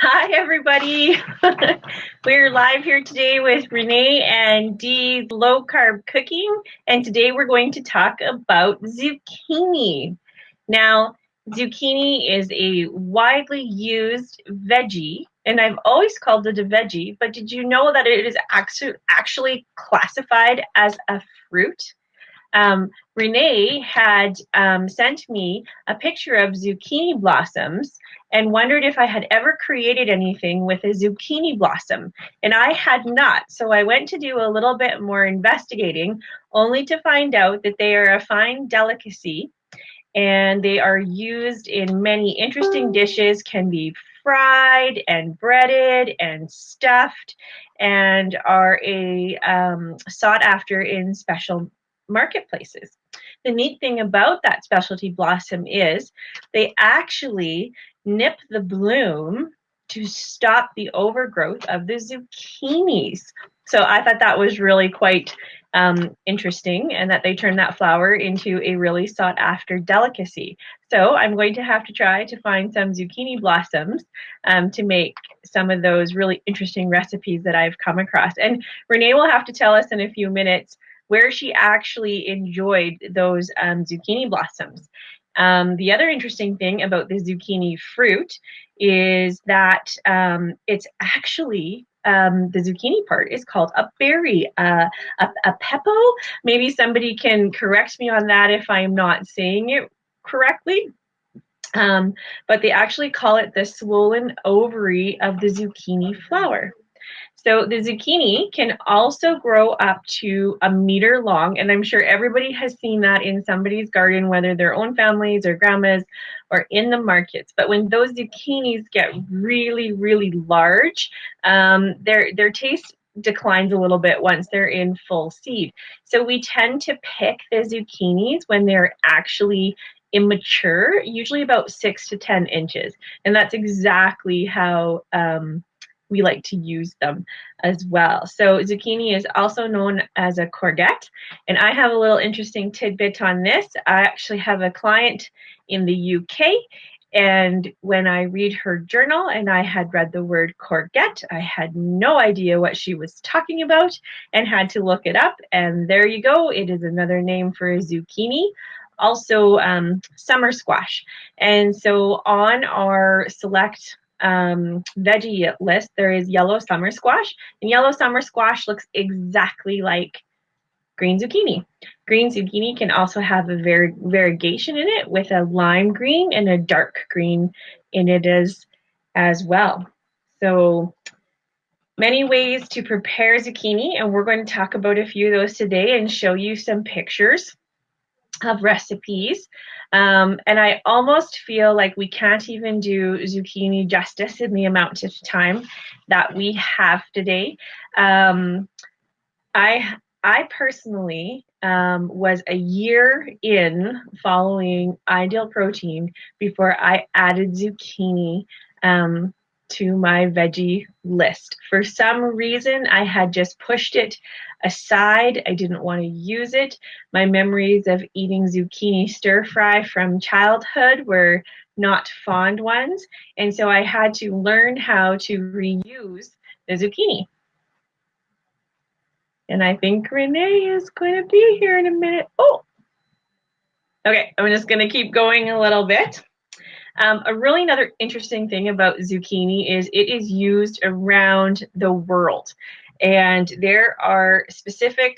Hi, everybody. We're live here today with Renee and Dee's low carb cooking, and today we're going to talk about zucchini. Now, zucchini is a widely used veggie, and I've always called it a veggie, but did you know that it is actually classified as a fruit? Renee had sent me a picture of zucchini blossoms and wondered if I had ever created anything with a zucchini blossom. And I had not. So I went to do a little bit more investigating, only to find out that they are a fine delicacy and they are used in many interesting dishes, can be fried and breaded and stuffed, and are a sought after in special marketplaces. The neat thing about that specialty blossom is they actually nip the bloom to stop the overgrowth of the zucchinis. So I thought that was really quite interesting, and that they turn that flower into a really sought after delicacy. So I'm going to have to try to find some zucchini blossoms to make some of those really interesting recipes that I've come across. And Renee will have to tell us in a few minutes where she actually enjoyed those zucchini blossoms. The other interesting thing about the zucchini fruit is that it's actually the zucchini part is called a berry, a pepo. Maybe somebody can correct me on that if I'm not saying it correctly. But they actually call it the swollen ovary of the zucchini flower. So the zucchini can also grow up to a meter long, and I'm sure everybody has seen that in somebody's garden, whether their own families or grandmas or in the markets. But when those zucchinis get really, really large, their taste declines a little bit once they're in full seed. So we tend to pick the zucchinis when they're actually immature, usually about 6 to 10 inches. And that's exactly how we like to use them as well. So zucchini is also known as a courgette. And I have a little interesting tidbit on this. I actually have a client in the UK, and when I read her journal and I had read the word courgette, I had no idea what she was talking about and had to look it up. And there you go. It is another name for a zucchini. Also, summer squash. And so on our select veggie list, there is yellow summer squash. And yellow summer squash looks exactly like green zucchini. Green zucchini can also have a variegation in it with a lime green and a dark green in it as well. So many ways to prepare zucchini, and we're going to talk about a few of those today and show you some pictures of recipes. And I almost feel like we can't even do zucchini justice in the amount of time that we have today. I personally was a year in following Ideal Protein before I added zucchini to my veggie list. For some reason, I had just pushed it aside. I didn't want to use it. My memories of eating zucchini stir fry from childhood were not fond ones, and so I had to learn how to reuse the zucchini. And I think Renee is going to be here in a minute. Oh, okay. I'm just going to keep going a little bit. A really another interesting thing about zucchini is it is used around the world. And there are specific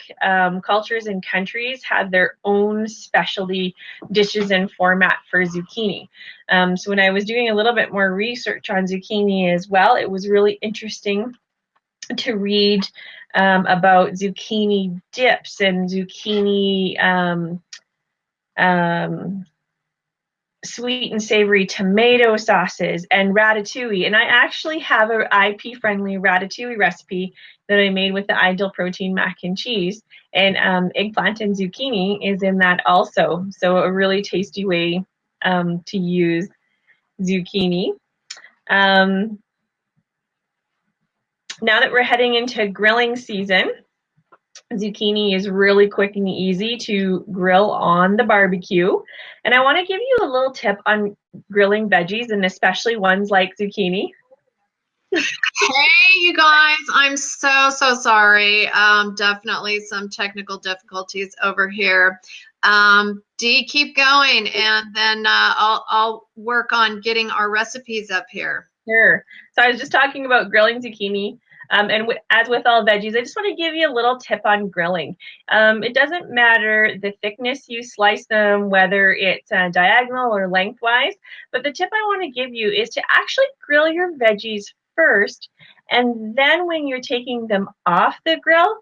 cultures and countries have their own specialty dishes and format for zucchini. So when I was doing a little bit more research on zucchini as well, it was really interesting to read about zucchini dips and zucchini sweet and savory tomato sauces and ratatouille. And I actually have an IP-friendly ratatouille recipe that I made with the Ideal Protein Mac and Cheese. And eggplant and zucchini is in that also. So a really tasty way to use zucchini. Now that we're heading into grilling season, zucchini is really quick and easy to grill on the barbecue. And I want to give you a little tip on grilling veggies, and especially ones like zucchini. Hey, you guys, I'm so sorry. Definitely some technical difficulties over here. Dee, keep going, and then I'll work on getting our recipes up here. Sure. So I was just talking about grilling zucchini. And as with all veggies, I just want to give you a little tip on grilling. It doesn't matter the thickness you slice them, whether it's diagonal or lengthwise, but the tip I want to give you is to actually grill your veggies first, and then when you're taking them off the grill,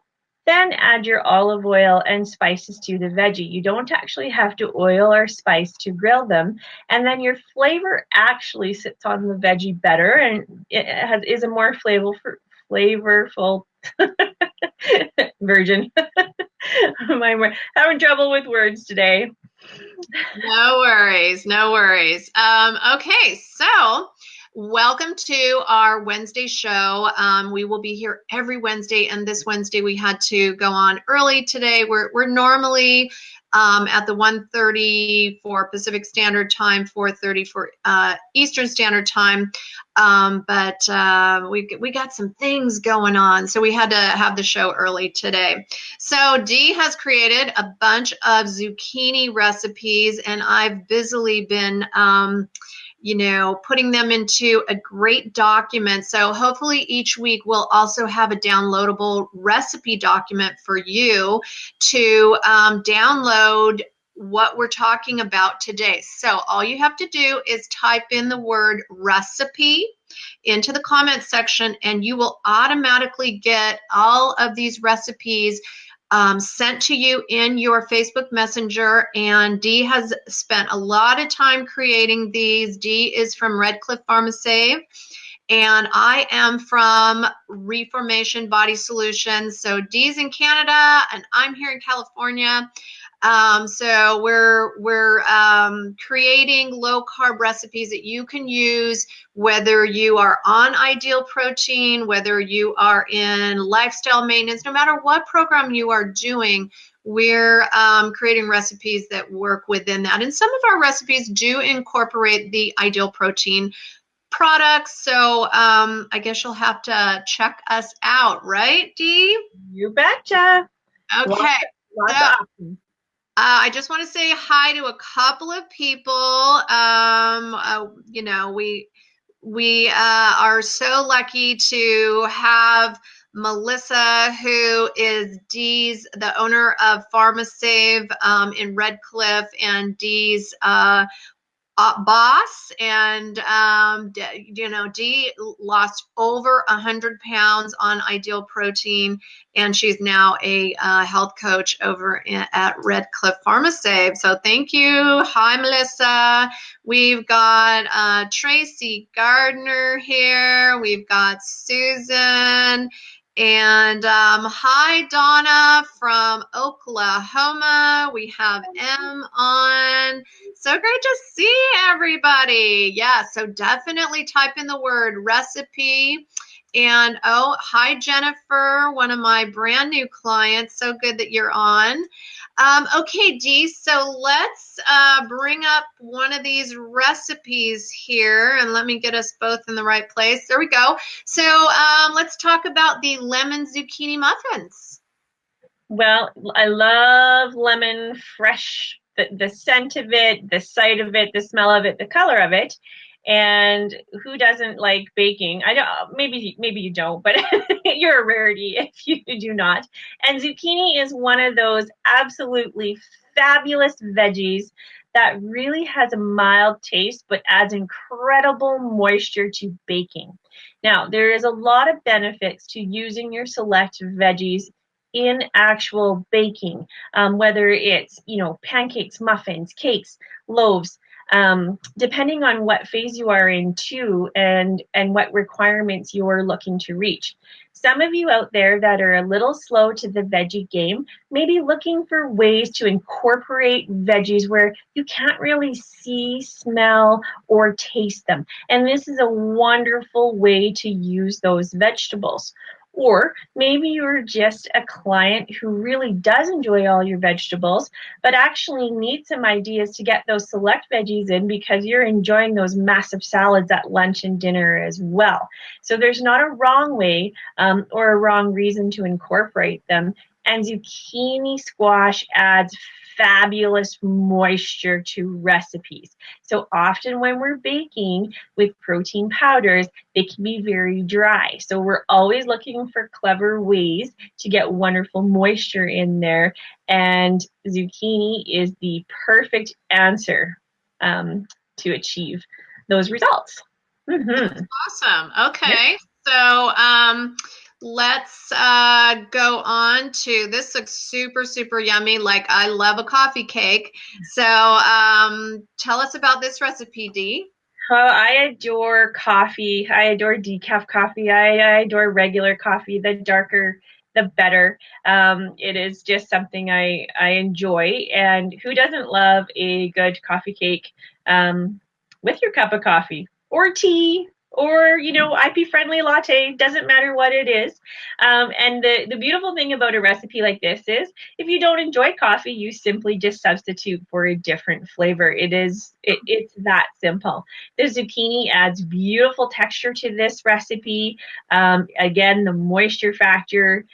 then add your olive oil and spices to the veggie. You don't actually have to oil or spice to grill them, and then your flavor actually sits on the veggie better, and is a more flavorful version. I'm having trouble with words today. No worries, no worries. Okay, so welcome to our Wednesday show. We will be here every Wednesday, and this Wednesday we had to go on early today. We're normally at the 1:30 for Pacific Standard Time, 4:30 for Eastern Standard Time. But we got some things going on, so we had to have the show early today. So Dee has created a bunch of zucchini recipes, and I've busily been putting them into a great document. So hopefully each week we'll also have a downloadable recipe document for you to download what we're talking about today. So all you have to do is type in the word recipe into the comment section, and you will automatically get all of these recipes sent to you in your Facebook Messenger. And Dee has spent a lot of time creating these. Dee is from Red Cliff Pharmacy, and I am from Reformation Body Solutions. So Dee's in Canada, and I'm here in California. So we're creating low carb recipes that you can use whether you are on Ideal Protein, whether you are in lifestyle maintenance, no matter what program you are doing. We're creating recipes that work within that. And some of our recipes do incorporate the Ideal Protein products. So I guess you'll have to check us out, right, Dee? You betcha. Lots, Okay. lots So of options. I just want to say hi to a couple of people. We are so lucky to have Melissa, who is Dee's, the owner of PharmaSave in Red Cliff, and Dee's boss. And Dee lost over 100 pounds on Ideal Protein, and she's now a health coach over at Red Cliff Pharmacy. So thank you. Hi, Melissa. We've got Tracy Gardner here. We've got Susan. And hi, Donna from Oklahoma. We have M on. So great to see everybody. Yeah, so definitely type in the word recipe. And oh, hi, Jennifer, one of my brand new clients. So good that you're on. Okay, Dee, so let's bring up one of these recipes here, and let me get us both in the right place. There we go. So let's talk about the lemon zucchini muffins. Well, I love lemon fresh, the scent of it, the sight of it, the smell of it, the color of it. And who doesn't like baking? I don't, maybe you don't, but you're a rarity if you do not. And zucchini is one of those absolutely fabulous veggies that really has a mild taste but adds incredible moisture to baking. Now, there is a lot of benefits to using your select veggies in actual baking, whether it's, pancakes, muffins, cakes, loaves, depending on what phase you are in too, and what requirements you're looking to reach. Some of you out there that are a little slow to the veggie game may be looking for ways to incorporate veggies where you can't really see, smell, or taste them. And this is a wonderful way to use those vegetables. Or maybe you're just a client who really does enjoy all your vegetables, but actually needs some ideas to get those select veggies in because you're enjoying those massive salads at lunch and dinner as well. So there's not a wrong way or a wrong reason to incorporate them. And zucchini squash adds fabulous moisture to recipes. So often when we're baking with protein powders, they can be very dry. So we're always looking for clever ways to get wonderful moisture in there. And zucchini is the perfect answer to achieve those results. That's awesome. Okay. Yep. So let's go on to, this looks super, super yummy. Like, I love a coffee cake. So tell us about this recipe, Dee. Oh, I adore coffee. I adore decaf coffee. I adore regular coffee. The darker, the better. It is just something I enjoy. And who doesn't love a good coffee cake with your cup of coffee or tea? Or, IP friendly latte, doesn't matter what it is. And the beautiful thing about a recipe like this is if you don't enjoy coffee, you simply just substitute for a different flavor. It's that simple. The zucchini adds beautiful texture to this recipe. Again, the moisture factor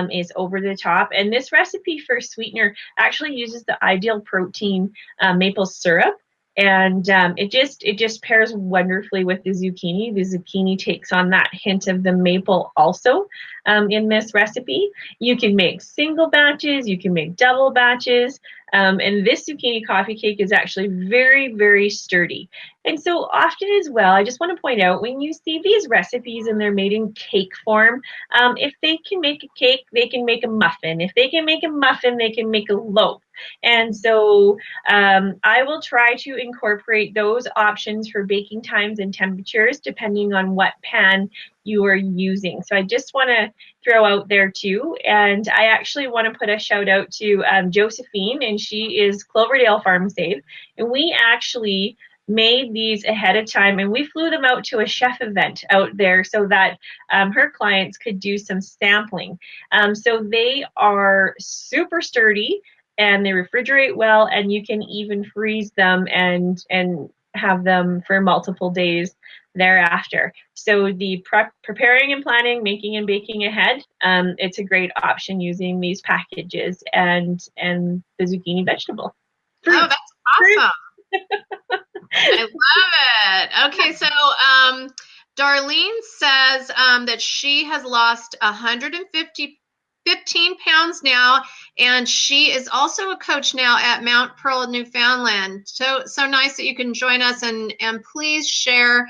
is over the top. And this recipe for sweetener actually uses the ideal protein maple syrup. And it just pairs wonderfully with the zucchini. The zucchini takes on that hint of the maple also in this recipe. You can make single batches, you can make double batches, and this zucchini coffee cake is actually very, very sturdy. And so often as well, I just want to point out, when you see these recipes and they're made in cake form, if they can make a cake, they can make a muffin. If they can make a muffin, they can make a loaf. And so I will try to incorporate those options for baking times and temperatures depending on what pan you are using. So I just want to throw out there too. And I actually want to put a shout out to Josephine, and she is Cloverdale Farm Save. And we actually made these ahead of time, and we flew them out to a chef event out there so that her clients could do some sampling. So they are super sturdy and they refrigerate well, and you can even freeze them and have them for multiple days thereafter. So the preparing and planning, making and baking ahead, it's a great option using these packages and the zucchini vegetable. Fruit. Oh, that's awesome. I love it. Okay, so Darlene says that she has lost 15 pounds now, and she is also a coach now at Mount Pearl, Newfoundland. So nice that you can join us, and please share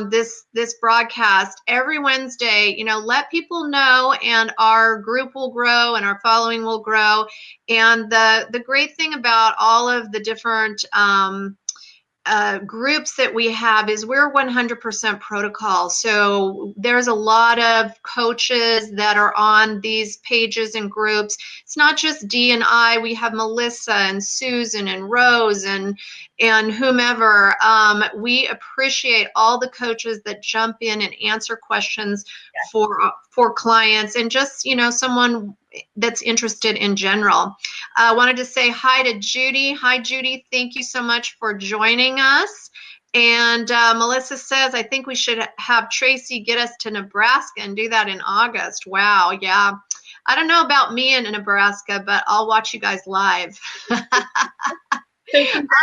this broadcast every Wednesday. Let people know, and our group will grow and our following will grow. And the great thing about all of the different groups that we have is we're 100% protocol. So there's a lot of coaches that are on these pages and groups. It's not just Dee and I. We have Melissa and Susan and Rose and whomever. We appreciate all the coaches that jump in and answer questions for clients, and just someone that's interested in general. I wanted to say hi to Judy. Hi, Judy. Thank you so much for joining us. And Melissa says, I think we should have Tracy get us to Nebraska and do that in August. Wow. Yeah. I don't know about me in Nebraska, but I'll watch you guys live. Congratulations,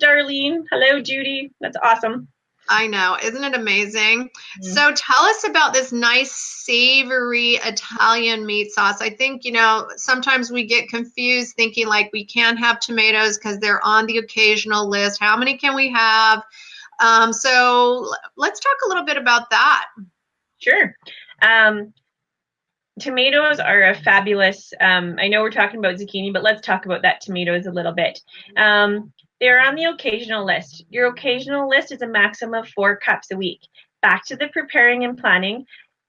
Darlene. Hello, Judy. That's awesome. I know. Isn't it amazing? Mm-hmm. So tell us about this nice, savory Italian meat sauce. I think, sometimes we get confused thinking like we can't have tomatoes because they're on the occasional list. How many can we have? So let's talk a little bit about that. Sure. Tomatoes are a fabulous, I know we're talking about zucchini, but let's talk about that tomatoes a little bit. They're on the occasional list. Your occasional list is a maximum of 4 cups a week. Back to the preparing and planning.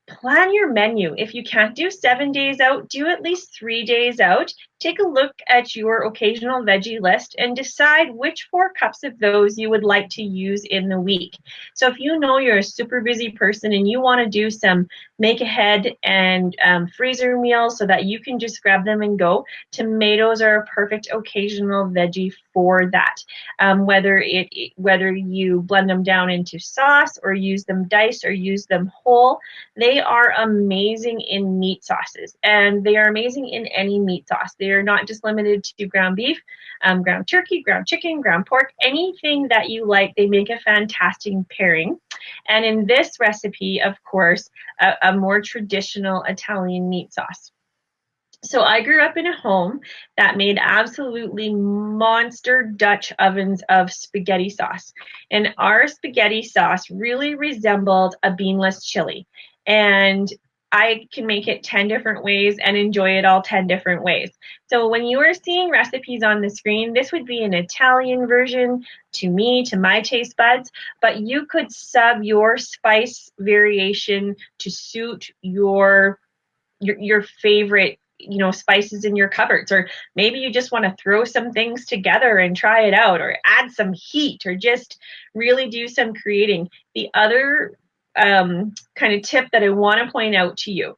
Plan your menu. If you can't do 7 days out, do at least 3 days out. take a look at your occasional veggie list and decide which 4 cups of those you would like to use in the week. So if you know you're a super busy person and you want to do some make ahead and freezer meals so that you can just grab them and go, tomatoes are a perfect occasional veggie for that. Whether you blend them down into sauce or use them diced or use them whole, they are amazing in meat sauces, and they are amazing in any meat sauce. They are not just limited to ground beef, ground turkey, ground chicken, ground pork, anything that you like. They make a fantastic pairing. And in this recipe, of course, a more traditional Italian meat sauce. So I grew up in a home that made absolutely monster Dutch ovens of spaghetti sauce. And our spaghetti sauce really resembled a beanless chili. And I can make it 10 different ways and enjoy it all 10 different ways. So when you are seeing recipes on the screen, this would be an Italian version to me, to my taste buds, but you could sub your spice variation to suit your favorite spices in your cupboards, or maybe you just want to throw some things together and try it out, or add some heat, or just really do some creating. The other kind of tip that I want to point out to you,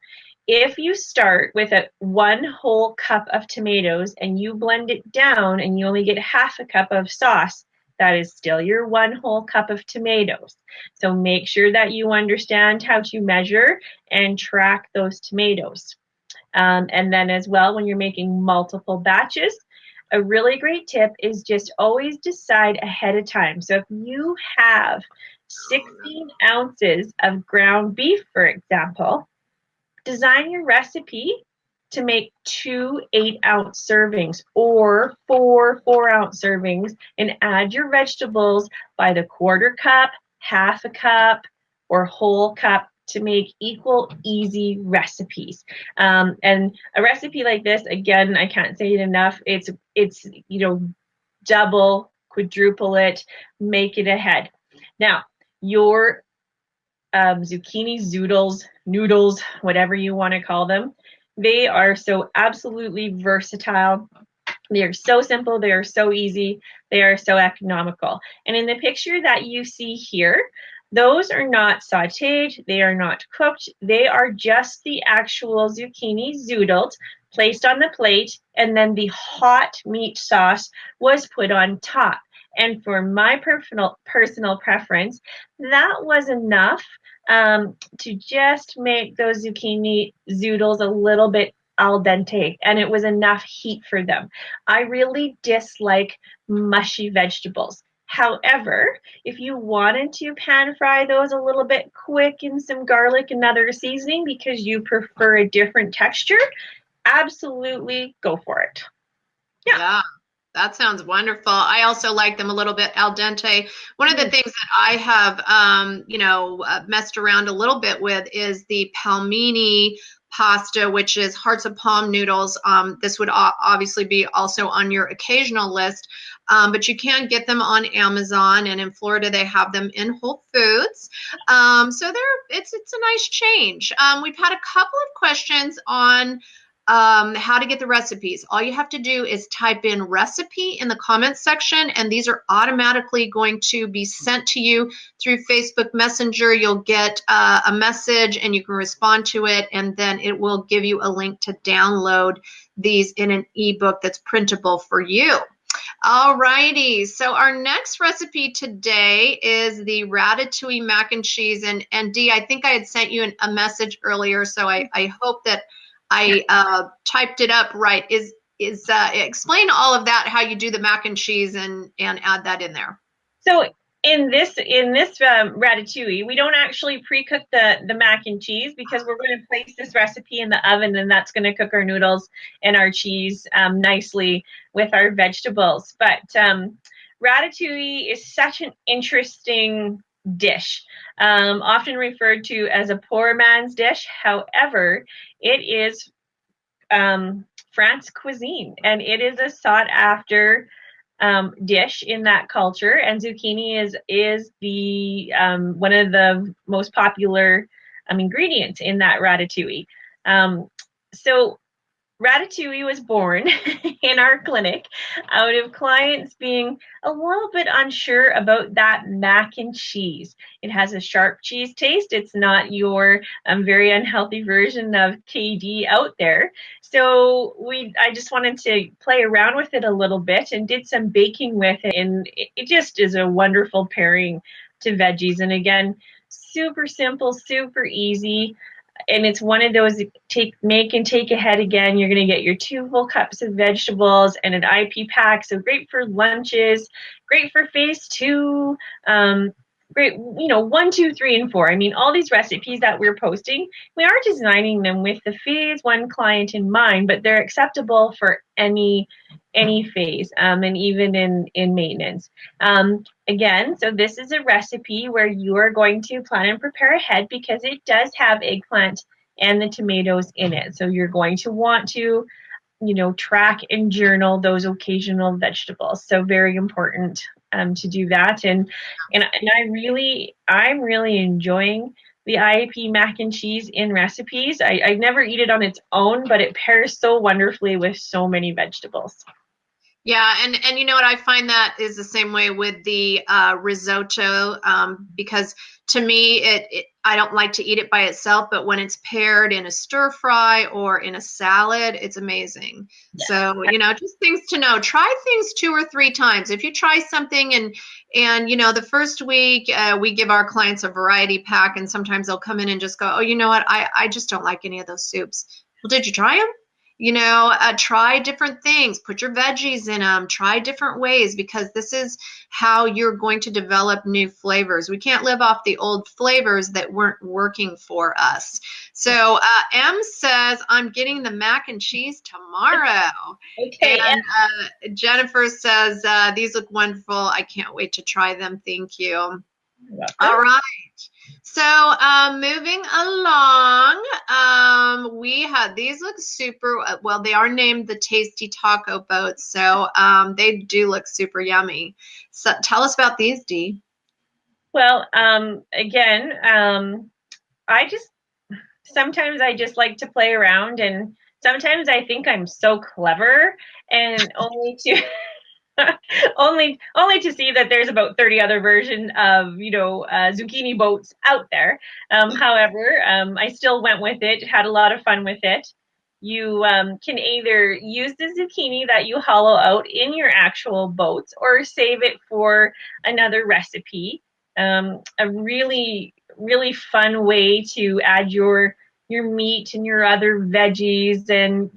if you start with a 1 whole cup of tomatoes and you blend it down and you only get half a cup of sauce, that is still your 1 whole cup of tomatoes. So make sure that you understand how to measure and track those tomatoes. And then as well, when you're making multiple batches, a really great tip is just always decide ahead of time. So if you have 16 ounces of ground beef, for example, design your recipe to make 2 8-ounce servings or 4 4-ounce servings, and add your vegetables by the 1/4 cup, half a cup, or whole cup to make equal, easy recipes. And a recipe like this, again, I can't say it enough. It's double, quadruple it, make it ahead. Now, your zucchini zoodles, noodles, whatever you want to call them, they are so absolutely versatile. They are so simple. They are so easy. They are so economical. And in the picture that you see here, those are not sauteed. They are not cooked. They are just the actual zucchini zoodled, placed on the plate, and then the hot meat sauce was put on top. And for my personal preference, that was enough to just make those zucchini zoodles a little bit al dente, and it was enough heat for them. I really dislike mushy vegetables. However, if you wanted to pan fry those a little bit quick in some garlic and other seasoning because you prefer a different texture, absolutely go for it. Yeah. That sounds wonderful. I also like them a little bit al dente. One of the things that I have, messed around a little bit with is the palmini pasta, which is hearts of palm noodles. This would obviously be also on your occasional list, but you can get them on Amazon, and in Florida they have them in Whole Foods. So it's a nice change. We've had a couple of questions on how to get the recipes. All you have to do is type in recipe in the comments section, and these are automatically going to be sent to you through Facebook Messenger. You'll get a message and you can respond to it, and then it will give you a link to download these in an ebook that's printable for you. All righty, so our next recipe today is the Ratatouille Mac and Cheese, and Dee, I think I had sent you a message earlier, so I hope that I typed it up right. Explain all of that, how you do the mac and cheese, and add that in there. So in this ratatouille, we don't actually pre-cook the mac and cheese because we're going to place this recipe in the oven, and that's going to cook our noodles and our cheese nicely with our vegetables. But ratatouille is such an interesting dish, often referred to as a poor man's dish. However, it is France cuisine, and it is a sought after dish in that culture. And zucchini is the one of the most popular ingredients in that ratatouille. So Ratatouille was born in our clinic out of clients being a little bit unsure about that mac and cheese. It has a sharp cheese taste. It's not your very unhealthy version of KD out there. So I just wanted to play around with it a little bit and did some baking with it. And it just is a wonderful pairing to veggies. And again, super simple, super easy, and it's one of those make and take ahead again. You're going to get your 2 full cups of vegetables and an IP pack. So great for lunches, great for phase 2, great, 1, 2, 3, and 4. I mean, all these recipes that we're posting, we are designing them with the phase 1 client in mind, but they're acceptable for any phase, and even in maintenance. Again, so this is a recipe where you are going to plan and prepare ahead because it does have eggplant and the tomatoes in it. So you're going to want to, track and journal those occasional vegetables. So very important to do that. And I'm really enjoying the IAP mac and cheese in recipes. I never eat it on its own, but it pairs so wonderfully with so many vegetables. Yeah, and you know what, I find that is the same way with the risotto, because to me I don't like to eat it by itself, but when it's paired in a stir fry or in a salad, it's amazing. Yeah. So, just things to know. Try things 2 or 3 times. If you try something and the first week we give our clients a variety pack, and sometimes they'll come in and just go, oh, you know what, I just don't like any of those soups. Well, did you try them? Try different things, put your veggies in them, try different ways, because this is how you're going to develop new flavors. We can't live off the old flavors that weren't working for us. So M says, I'm getting the mac and cheese tomorrow. Okay. And Jennifer says, these look wonderful. I can't wait to try them. Thank you. All right. So moving along, we had, these look super, well, they are named the Tasty Taco Boats, so they do look super yummy. So tell us about these, Dee. Well, again, sometimes I just like to play around, and sometimes I think I'm so clever, and only to only to see that there's about 30 other versions of zucchini boats out there. However, I still went with it, had a lot of fun with it. You can either use the zucchini that you hollow out in your actual boats or save it for another recipe. A really fun way to add your meat and your other veggies, and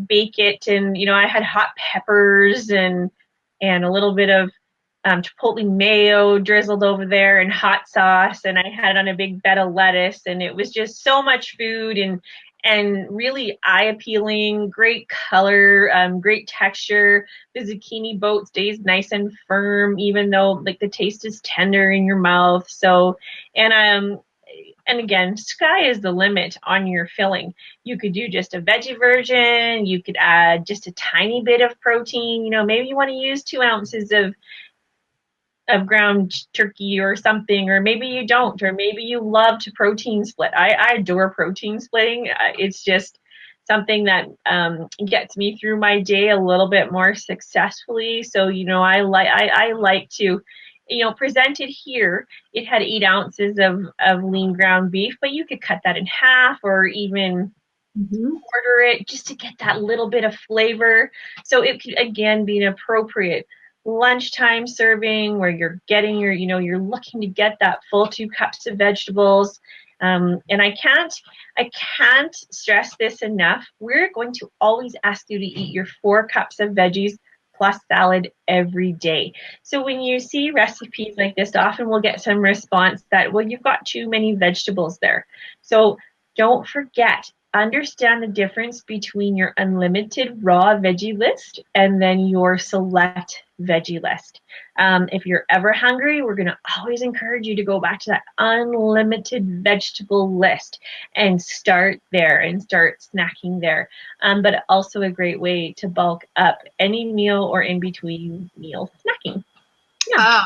bake it. And I had hot peppers and a little bit of chipotle mayo drizzled over there, and hot sauce, and I had it on a big bed of lettuce, and it was just so much food, and really eye appealing, great color, great texture. The zucchini boat stays nice and firm, even though like the taste is tender in your mouth. So, and again, sky is the limit on your filling. You could do just a veggie version. You could add just a tiny bit of protein. Maybe you want to use 2 ounces of ground turkey or something, or maybe you don't, or maybe you love to protein split. I adore protein splitting. It's just something that gets me through my day a little bit more successfully. So I like to presented here. It had 8 ounces of lean ground beef, but you could cut that in half or even quarter it just to get that little bit of flavor. So it could again be an appropriate lunchtime serving where you're getting you're looking to get that full 2 cups of vegetables. And I can't stress this enough. We're going to always ask you to eat your 4 cups of veggies plus salad every day. So when you see recipes like this, often we'll get some response that, well, you've got too many vegetables there. So don't forget, understand the difference between your unlimited raw veggie list and then your select veggie list. If you're ever hungry, we're going to always encourage you to go back to that unlimited vegetable list and start there and start snacking there. But also a great way to bulk up any meal or in between meal snacking. Yeah.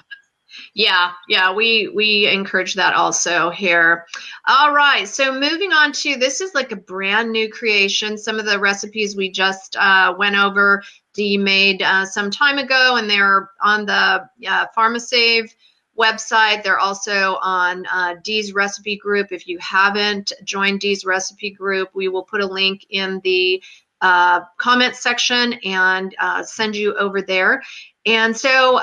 Yeah, we encourage that also here. All right, so moving on to this is like a brand new creation. Some of the recipes we just went over, Dee made some time ago, and they're on the PharmaSave website. They're also on Dee's recipe group. If you haven't joined Dee's recipe group, we will put a link in the comment section and send you over there. And so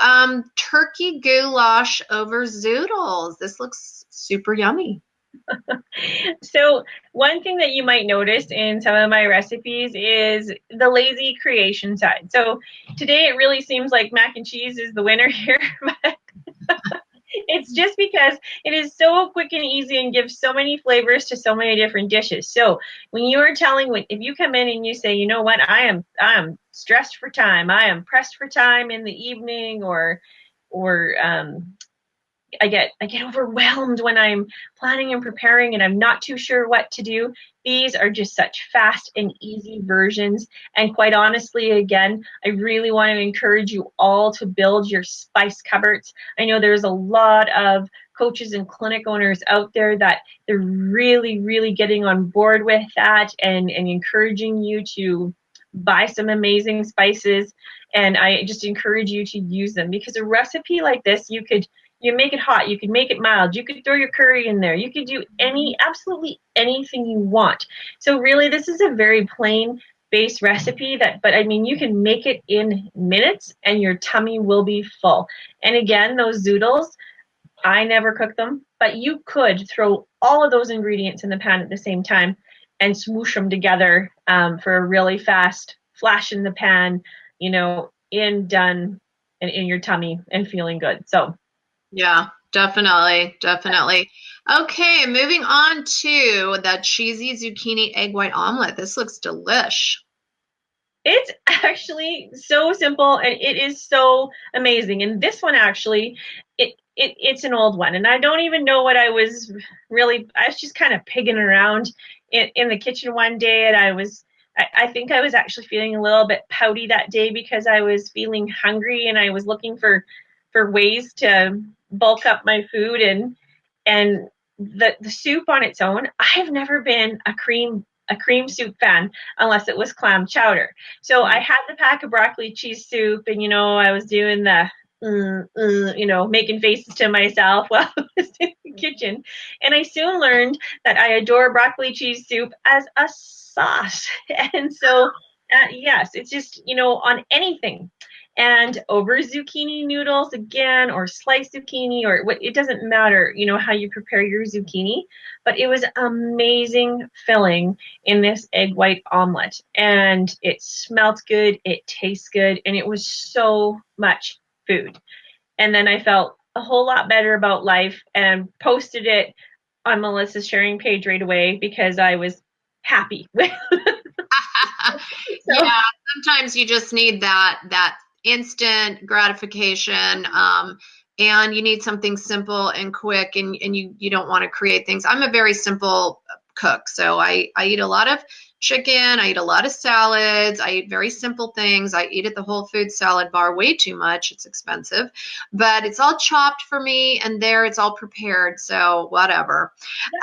turkey goulash over zoodles. This looks super yummy. So one thing that you might notice in some of my recipes is the lazy creation side. So today it really seems like mac and cheese is the winner here, but it's just because it is so quick and easy and gives so many flavors to so many different dishes. So when you are telling, if you come in and you say, you know what, I am stressed for time, I am pressed for time in the evening, or I get overwhelmed when I'm planning and preparing and I'm not too sure what to do. These are just such fast and easy versions. And quite honestly, again, I really want to encourage you all to build your spice cupboards. I know there's a lot of coaches and clinic owners out there that they're really, really getting on board with that and encouraging you to buy some amazing spices. And I just encourage you to use them, because a recipe like this, you make it hot, you can make it mild, you could throw your curry in there, you could do absolutely anything you want. So really, this is a very plain base recipe but I mean, you can make it in minutes and your tummy will be full. And again, those zoodles, I never cook them, but you could throw all of those ingredients in the pan at the same time and smoosh them together for a really fast flash in the pan, done, and in your tummy and feeling good. So Yeah, definitely. Okay, moving on to the cheesy zucchini egg white omelet. This looks delish. it's actually so simple and it is so amazing. And this one actually, it's an old one, and I don't even know what I was just kind of pigging around in the kitchen one day, and I think I was actually feeling a little bit pouty that day because I was feeling hungry and I was looking for ways to bulk up my food, and the soup on its own. I've never been a cream soup fan unless it was clam chowder. So I had the pack of broccoli cheese soup, and I was doing the making faces to myself while I was in the kitchen. And I soon learned that I adore broccoli cheese soup as a sauce. And so, yes, it's just, on anything. And over zucchini noodles again, or sliced zucchini, or what, it doesn't matter, how you prepare your zucchini, but it was amazing filling in this egg white omelet. And it smelt good, it tastes good, and it was so much food. And then I felt a whole lot better about life and posted it on Melissa's sharing page right away because I was happy. So, Yeah, sometimes you just need that instant gratification, and you need something simple and quick, and you don't want to create things. I'm a very simple cook, so I eat a lot of chicken, I eat a lot of salads, I eat very simple things. I eat at the Whole Foods salad bar way too much. It's expensive, but it's all chopped for me, and there it's all prepared, so whatever.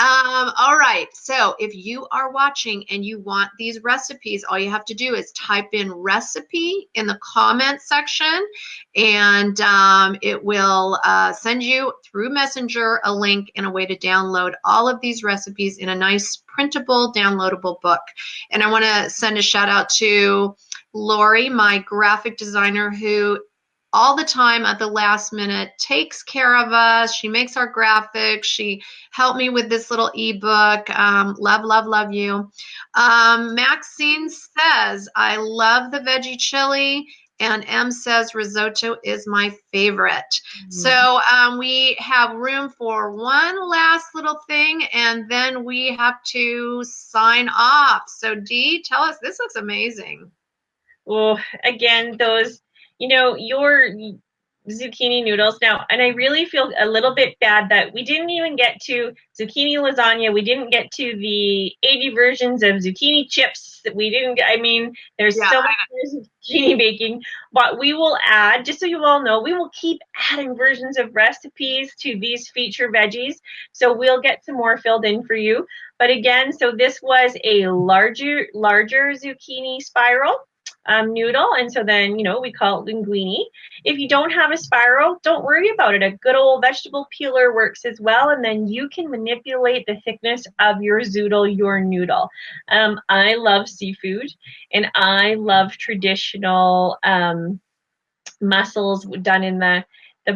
All right, so if you are watching and you want these recipes, all you have to do is type in recipe in the comment section, and it will send you through Messenger a link and a way to download all of these recipes in a nice printable, downloadable book. And I want to send a shout out to Lori, my graphic designer, who all the time at the last minute takes care of us. She makes our graphics. She helped me with this little ebook. Love you. Maxine says, I love the veggie chili. And M says risotto is my favorite. So we have room for one last little thing, and then we have to sign off. So Dee, tell us, this looks amazing. well, again, those, your zucchini noodles now, and I really feel a little bit bad that we didn't even get to zucchini lasagna. We didn't get to the 80 versions of zucchini chips. We didn't. I mean, there's Yeah. so much zucchini baking, but we will add. Just so you all know, we will keep adding versions of recipes to these feature veggies. So we'll get some more filled in for you. But again, so this was a larger zucchini spiral noodle, and so then we call it linguine. If you don't have a spiral, don't worry about it. A good old vegetable peeler works as well, and then you can manipulate the thickness of your zoodle, your noodle. I love seafood, and I love traditional mussels done in the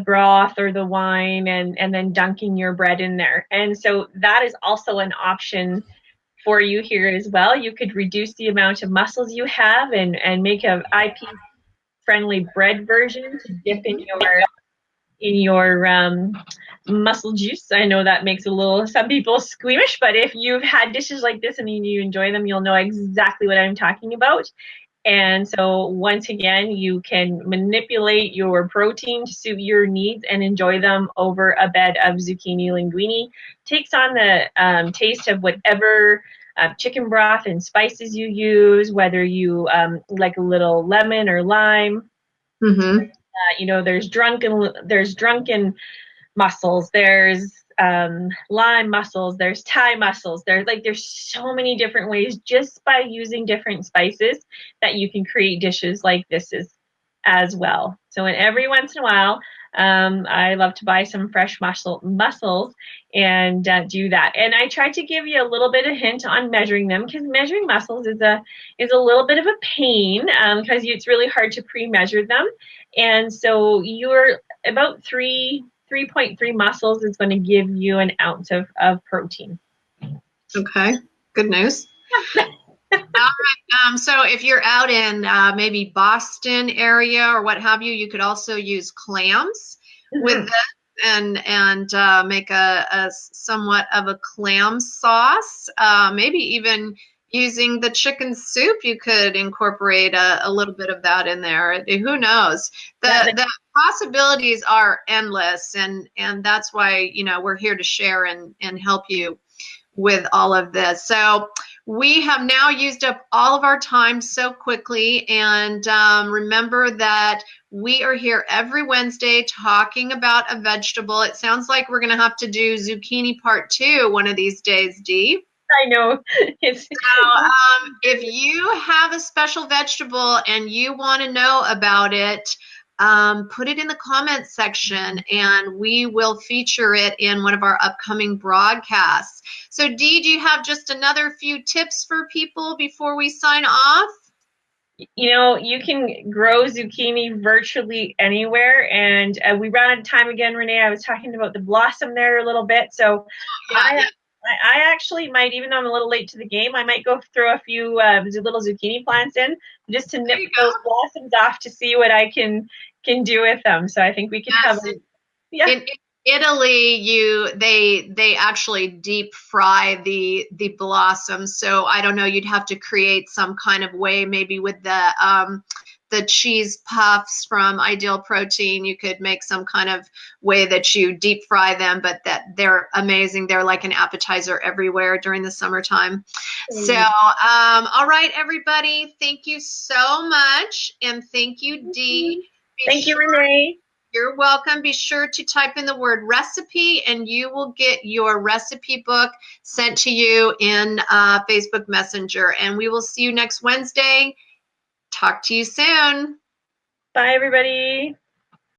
broth or the wine, and then dunking your bread in there. And so that is also an option for you here as well. You could reduce the amount of mussels you have and make a IP friendly bread version to dip in your mussel juice. I know that makes some people squeamish, but if you've had dishes like this and you enjoy them, you'll know exactly what I'm talking about. And so once again, you can manipulate your protein to suit your needs and enjoy them over a bed of zucchini linguine. Takes on the taste of whatever chicken broth and spices you use, whether you like a little lemon or lime. Mm-hmm. There's drunken mussels, there's lime mussels, there's Thai mussels, there's so many different ways just by using different spices that you can create dishes like this as well. So every once in a while, I love to buy some fresh mussels and do that. And I try to give you a little bit of hint on measuring them, because measuring mussels is a little bit of a pain, because it's really hard to pre-measure them. And so you're about 3.3 mussels is going to give you an ounce of protein. Okay, good news. All right. So if you're out in maybe Boston area or what have you, you could also use clams with this and make a somewhat of a clam sauce. Maybe even using the chicken soup, you could incorporate a little bit of that in there. Who knows? The possibilities are endless, and that's why we're here to share and help you with all of this. So we have now used up all of our time so quickly, and remember that we are here every Wednesday talking about a vegetable. It sounds like we're going to have to do zucchini part 2 one of these days, Dee. I know. So if you have a special vegetable and you want to know about it, put it in the comments section and we will feature it in one of our upcoming broadcasts. So Dee, do you have just another few tips for people before we sign off? You can grow zucchini virtually anywhere, and we ran out of time again, Renee. I was talking about the blossom there a little bit. So I actually might, even though I'm a little late to the game, I might go throw a few little zucchini plants in just to nip those blossoms off to see what I can do with them. So I think we can have In Italy, they actually deep fry the blossoms. So I don't know, you'd have to create some kind of way, maybe with the cheese puffs from Ideal Protein. You could make some kind of way that you deep fry them, but that they're amazing. They're like an appetizer everywhere during the summertime. So, all right, everybody, thank you so much. And thank you, Dee. Thank you, Renee. You're welcome. Be sure to type in the word recipe and you will get your recipe book sent to you in Facebook Messenger. And we will see you next Wednesday. Talk to you soon. Bye, everybody.